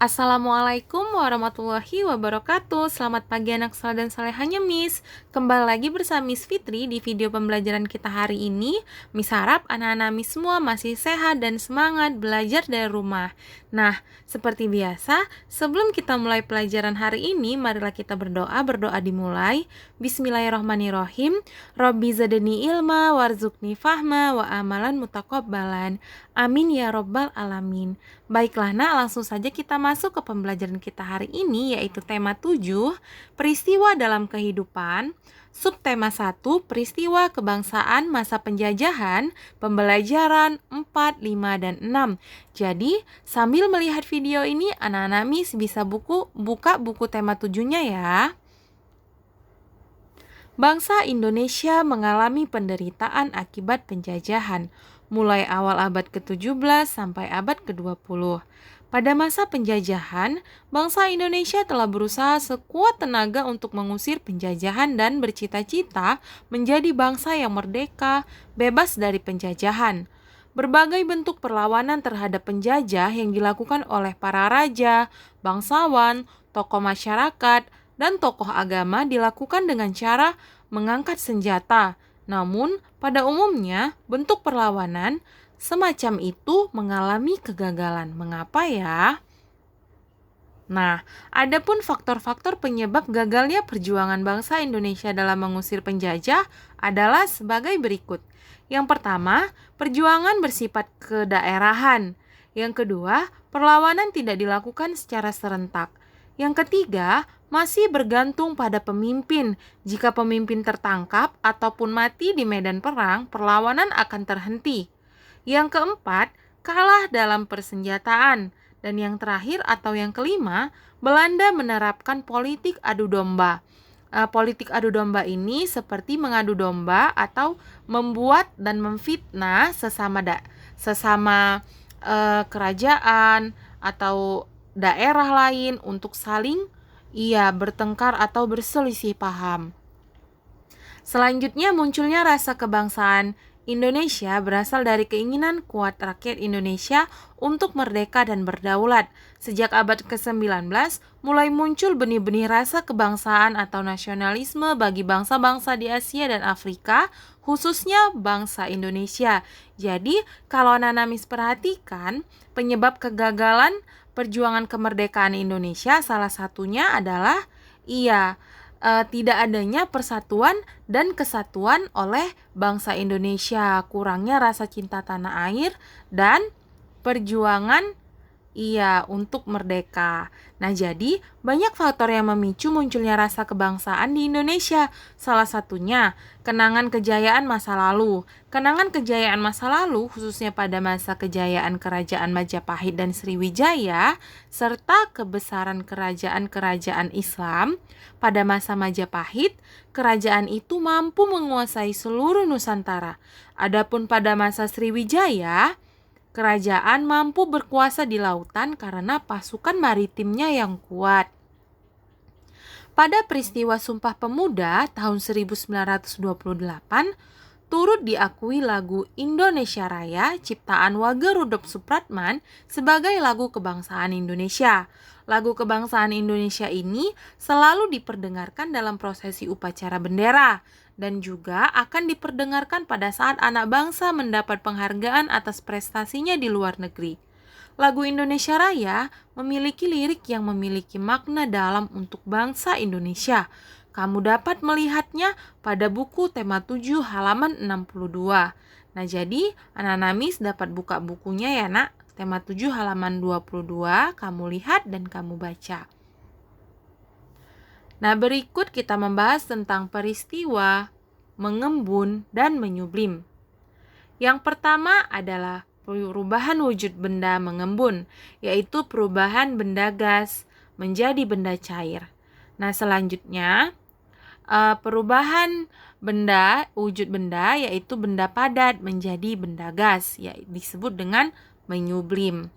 Assalamualaikum warahmatullahi wabarakatuh. Selamat pagi anak saleh dan salehahnya Miss. Kembali lagi bersama Miss Fitri di video pembelajaran kita hari ini. Miss harap anak-anak Miss semua masih sehat dan semangat belajar dari rumah. Nah, seperti biasa, sebelum kita mulai pelajaran hari ini, marilah kita berdoa. Berdoa dimulai. Bismillahirrahmanirrahim. Robbi zadani ilma warzuqni fahma wa amalan mutaqabbalan. Amin ya robbal alamin. Baiklah nak, langsung saja kita masuk ke pembelajaran kita hari ini, yaitu tema 7, peristiwa dalam kehidupan. Subtema 1, peristiwa kebangsaan masa penjajahan, pembelajaran 4, 5, dan 6. Jadi, sambil melihat video ini, anak-anak Miss bisa buka buku tema 7-nya ya. Bangsa Indonesia mengalami penderitaan akibat penjajahan, mulai awal abad ke-17 sampai abad ke-20. Pada masa penjajahan, bangsa Indonesia telah berusaha sekuat tenaga untuk mengusir penjajahan dan bercita-cita menjadi bangsa yang merdeka, bebas dari penjajahan. Berbagai bentuk perlawanan terhadap penjajah yang dilakukan oleh para raja, bangsawan, tokoh masyarakat, dan tokoh agama dilakukan dengan cara mengangkat senjata. Namun, pada umumnya, bentuk perlawanan semacam itu mengalami kegagalan. Mengapa ya? Nah, adapun faktor-faktor penyebab gagalnya perjuangan bangsa Indonesia dalam mengusir penjajah adalah sebagai berikut. Yang pertama, perjuangan bersifat kedaerahan. Yang kedua, perlawanan tidak dilakukan secara serentak. Yang ketiga, masih bergantung pada pemimpin. Jika pemimpin tertangkap ataupun mati di medan perang, perlawanan akan terhenti. Yang keempat, kalah dalam persenjataan. Dan yang terakhir atau yang kelima, Belanda menerapkan politik adu domba. Politik adu domba ini seperti mengadu domba atau membuat dan memfitnah sesama kerajaan atau daerah lain untuk saling bertengkar atau berselisih paham. Selanjutnya munculnya rasa kebangsaan Indonesia berasal dari keinginan kuat rakyat Indonesia untuk merdeka dan berdaulat. Sejak abad ke-19, mulai muncul benih-benih rasa kebangsaan atau nasionalisme bagi bangsa-bangsa di Asia dan Afrika, khususnya bangsa Indonesia. Jadi, kalau anak-anak Miss perhatikan, penyebab kegagalan perjuangan kemerdekaan Indonesia salah satunya adalah tidak adanya persatuan dan kesatuan oleh bangsa Indonesia, kurangnya rasa cinta tanah air dan perjuangan untuk merdeka. Nah, jadi banyak faktor yang memicu munculnya rasa kebangsaan di Indonesia. Salah satunya kenangan kejayaan masa lalu. Kenangan kejayaan masa lalu khususnya pada masa kejayaan Kerajaan Majapahit dan Sriwijaya serta kebesaran kerajaan-kerajaan Islam. Pada masa Majapahit, kerajaan itu mampu menguasai seluruh Nusantara. Adapun pada masa Sriwijaya, kerajaan mampu berkuasa di lautan karena pasukan maritimnya yang kuat. Pada peristiwa Sumpah Pemuda tahun 1928, turut diakui lagu Indonesia Raya ciptaan Wage Rudolf Supratman sebagai lagu kebangsaan Indonesia. Lagu kebangsaan Indonesia ini selalu diperdengarkan dalam prosesi upacara bendera dan juga akan diperdengarkan pada saat anak bangsa mendapat penghargaan atas prestasinya di luar negeri. Lagu Indonesia Raya memiliki lirik yang memiliki makna dalam untuk bangsa Indonesia. Kamu dapat melihatnya pada buku tema 7 halaman 62. Nah, jadi anak-anak Miss dapat buka bukunya ya nak. Tema 7 halaman 22, kamu lihat dan kamu baca. Nah, berikut kita membahas tentang peristiwa mengembun dan menyublim. Yang pertama adalah perubahan wujud benda mengembun, yaitu perubahan benda gas menjadi benda cair. Nah, selanjutnya perubahan wujud benda yaitu benda padat menjadi benda gas, disebut dengan menyublim.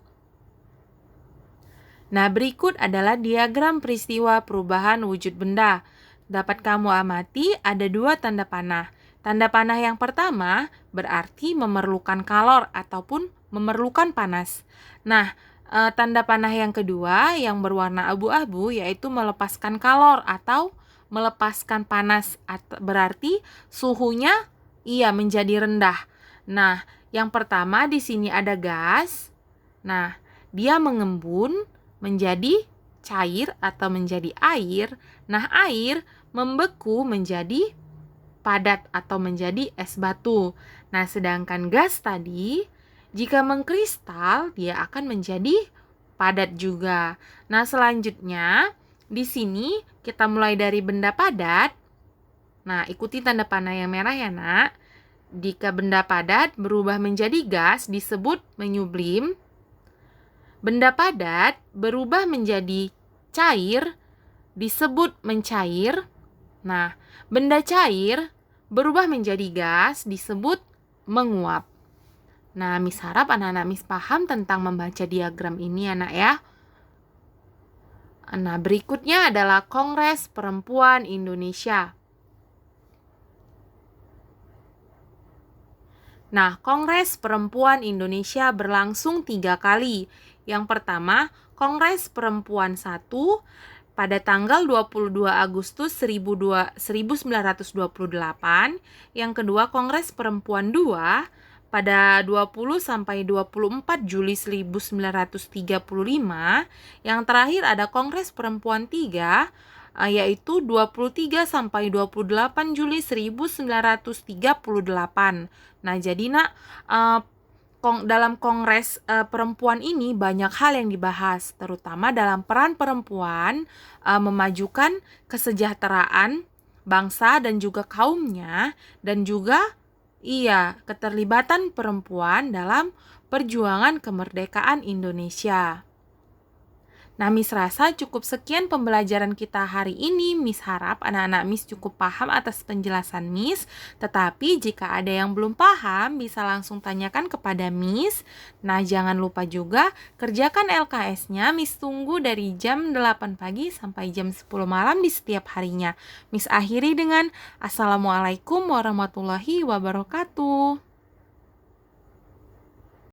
Nah, berikut adalah diagram peristiwa perubahan wujud benda. Dapat kamu amati ada 2 tanda panah. Tanda panah yang pertama berarti memerlukan kalor ataupun memerlukan panas. Nah, Tanda panah yang kedua yang berwarna abu-abu yaitu melepaskan kalor atau melepaskan panas, berarti suhunya menjadi rendah. Nah, yang pertama di sini ada gas. Nah, dia mengembun menjadi cair atau menjadi air. Nah, air membeku menjadi padat atau menjadi es batu. Nah, sedangkan gas tadi jika mengkristal dia akan menjadi padat juga. Nah, selanjutnya di sini kita mulai dari benda padat. Nah, ikuti tanda panah yang merah ya, Nak. Jika benda padat berubah menjadi gas disebut menyublim. Benda padat berubah menjadi cair disebut mencair. Nah, benda cair berubah menjadi gas disebut menguap. Nah, Miss harap anak-anak Miss paham tentang membaca diagram ini anak ya. Nah, berikutnya adalah Kongres Perempuan Indonesia. Nah, Kongres Perempuan Indonesia berlangsung 3 kali. Yang pertama, Kongres Perempuan 1 pada tanggal 22 Agustus 1928. Yang kedua, Kongres Perempuan 2 pada 20 sampai 24 Juli 1935. Yang terakhir ada Kongres Perempuan 3 yaitu 23 sampai 28 Juli 1938. Nah, jadi Nak, dalam Kongres Perempuan ini banyak hal yang dibahas, terutama dalam peran perempuan memajukan kesejahteraan bangsa dan juga kaumnya, dan juga keterlibatan perempuan dalam perjuangan kemerdekaan Indonesia. Nah, Miss rasa cukup sekian pembelajaran kita hari ini. Miss harap anak-anak Miss cukup paham atas penjelasan Miss. Tetapi jika ada yang belum paham, bisa langsung tanyakan kepada Miss. Nah, jangan lupa juga kerjakan LKS-nya. Miss tunggu dari jam 8 pagi sampai jam 10 malam di setiap harinya. Miss akhiri dengan Assalamualaikum warahmatullahi wabarakatuh.